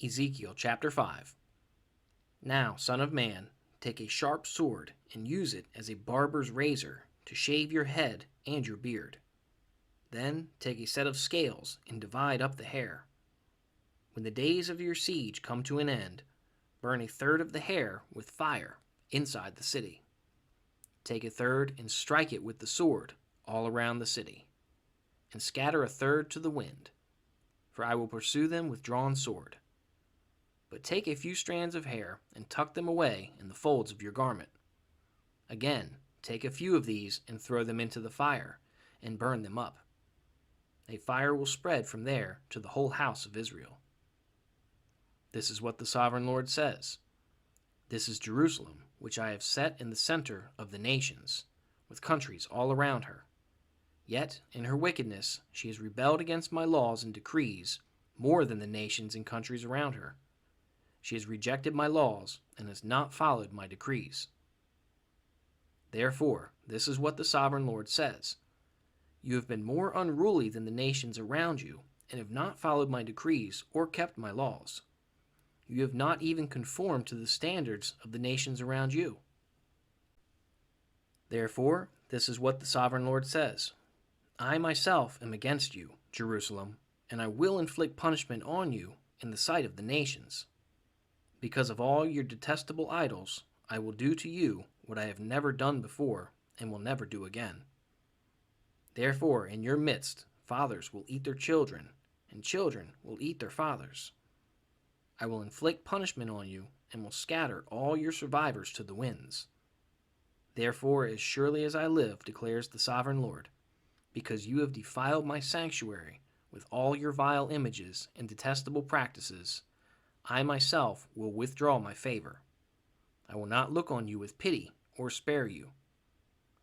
Ezekiel Chapter 5. Now, son of man, take a sharp sword and use it as a barber's razor to shave your head and your beard. Then take a set of scales and divide up the hair. When the days of your siege come to an end, burn a third of the hair with fire inside the city. Take a third and strike it with the sword all around the city, and scatter a third to the wind, for I will pursue them with drawn sword. But take a few strands of hair and tuck them away in the folds of your garment. Again, take a few of these and throw them into the fire and burn them up. A fire will spread from there to the whole house of Israel. This is what the Sovereign Lord says. This is Jerusalem, which I have set in the center of the nations, with countries all around her. Yet, in her wickedness, she has rebelled against my laws and decrees more than the nations and countries around her. She has rejected my laws and has not followed my decrees. Therefore, this is what the Sovereign Lord says. You have been more unruly than the nations around you, and have not followed my decrees or kept my laws. You have not even conformed to the standards of the nations around you. Therefore, this is what the Sovereign Lord says. I myself am against you, Jerusalem, and I will inflict punishment on you in the sight of the nations. Because of all your detestable idols, I will do to you what I have never done before and will never do again. Therefore, in your midst, fathers will eat their children, and children will eat their fathers. I will inflict punishment on you and will scatter all your survivors to the winds. Therefore, as surely as I live, declares the Sovereign Lord, because you have defiled my sanctuary with all your vile images and detestable practices, I myself will withdraw my favor. I will not look on you with pity or spare you.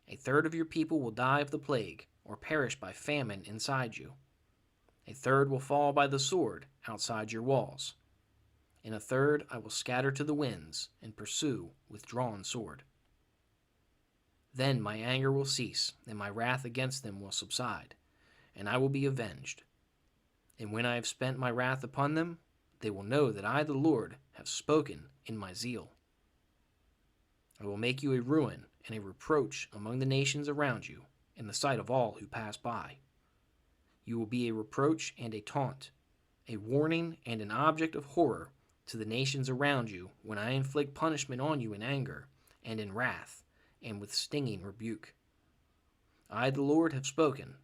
A third of your people will die of the plague or perish by famine inside you. A third will fall by the sword outside your walls. And a third I will scatter to the winds and pursue with drawn sword. Then my anger will cease, and my wrath against them will subside, and I will be avenged. And when I have spent my wrath upon them, they will know that I, the Lord, have spoken in my zeal. I will make you a ruin and a reproach among the nations around you, in the sight of all who pass by. You will be a reproach and a taunt, a warning and an object of horror to the nations around you when I inflict punishment on you in anger and in wrath and with stinging rebuke. I, the Lord, have spoken.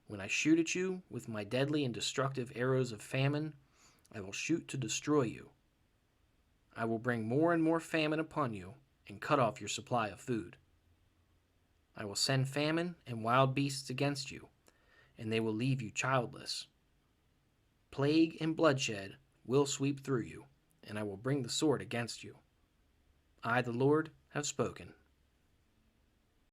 When I shoot at you with my deadly and destructive arrows of famine, I will shoot to destroy you. I will bring more and more famine upon you and cut off your supply of food. I will send famine and wild beasts against you, and they will leave you childless. Plague and bloodshed will sweep through you, and I will bring the sword against you. I, the Lord, have spoken.